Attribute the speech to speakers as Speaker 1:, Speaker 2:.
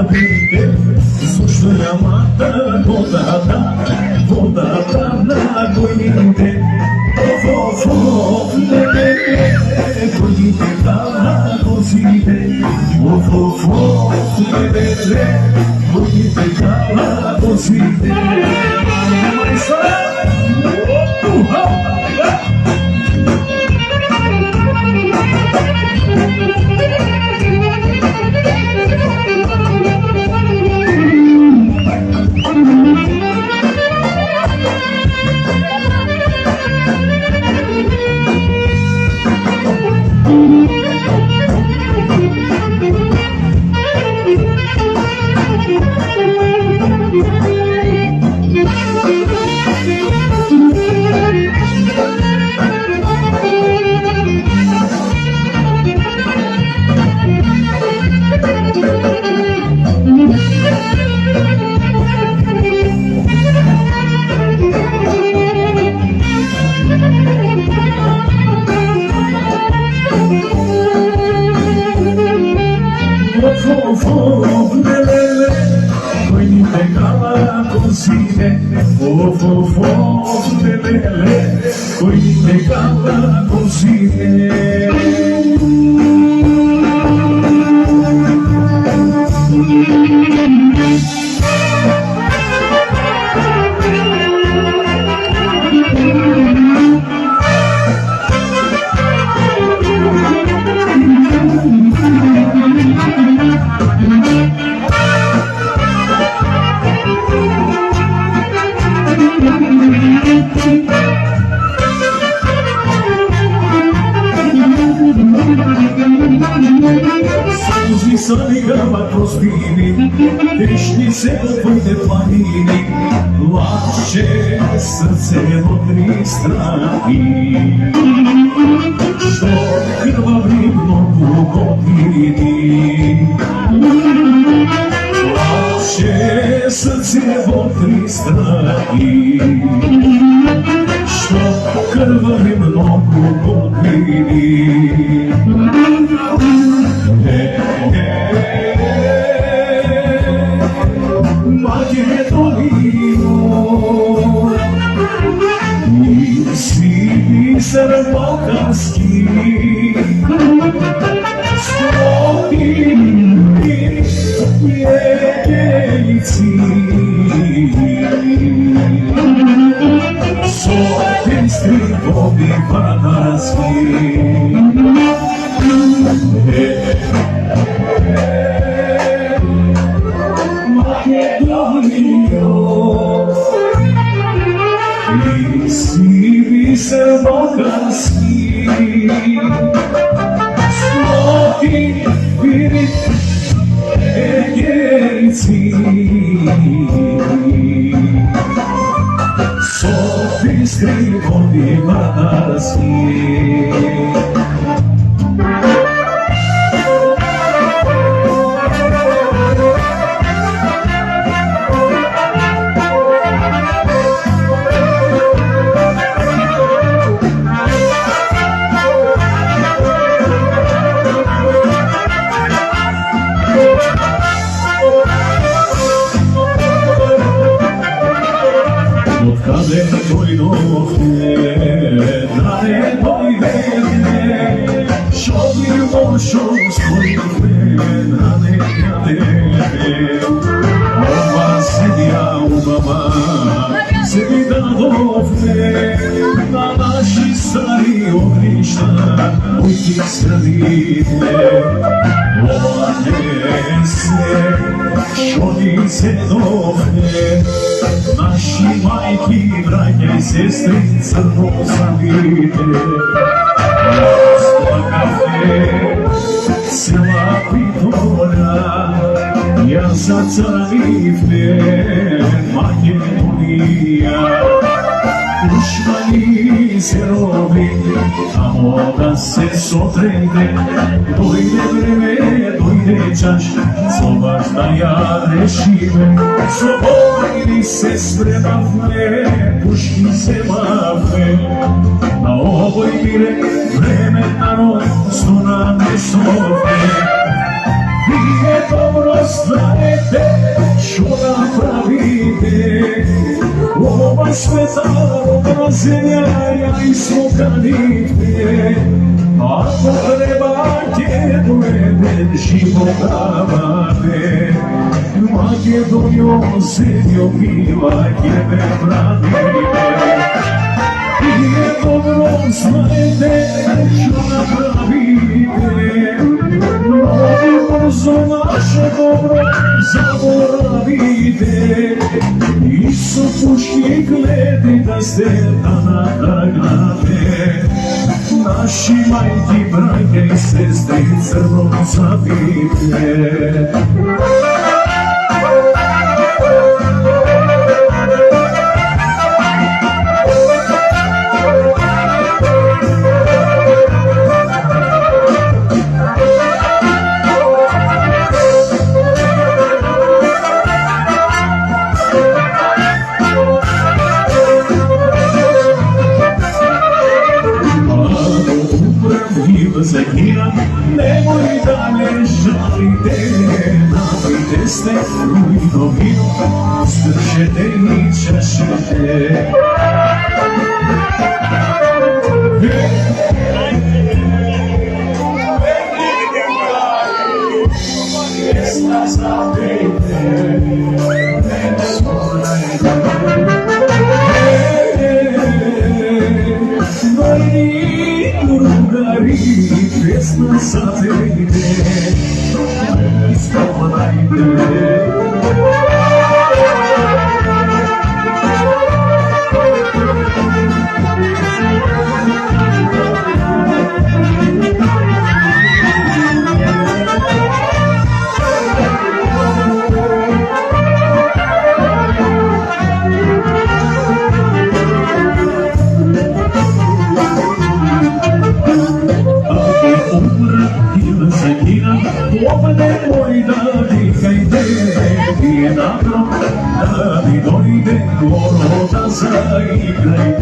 Speaker 1: verde, sušno je mata, voda na gojite. Of, lebele, gojite dana gozite. Of, lebele, gojite dana gozite. Of, lelele, gojite gala gozite. Of, lelele, gojite gala gozite. Suzi să-i găba prostini, Dești se voi de planini, Lace srce modri strani, Što krvavim nogu godini. Lace srce modri strani, Što krvavim nogu godini. Ser balkanski, spokojni jeglici, sotinski vodi padarski. Makedonio, ser balkanski, spokojni jeglici, sotinski vodi padarski. Otkade dojdohne, da ne dojdete, što bi mošao skojite, da ne jadete. Ova sedja u baba, sebi dadovne, na naši stari ognjišta, ujti skradite. Ova nesne, što ti se dohne, naši majki, braća i sestri crno zavite. Splakavte sela Pitolja, ja zacarivte Makedonija. Dušmani se robi, tamo da se sotrete, dojde vreme, dojde čas, zlobaš da ja rešime. Slobodni se spremavne, puški se mavne, na ovoj mire vreme nano sto nam ne sovne. Nije dobro stane Sveta obrazenja ja i smokanite, ako treba te dovede života vade, Makedonio zemljo mila jebe branite. I je dobro znajte što napravite, mnogo brzo naše dobro zaboravite. Isu puški gledi da ste nagrade, naši majki, brajke i sestri crnom zabite. Zagiram, nemoj da me žalite, napijte ste rujno vino, stršete i češete. Pjesma zapijte, ne morajte. Pjesma zapijte, ne spomenajte. Nemoj da dihajte, nije dobro da mi dojde, goro da zaigrajte.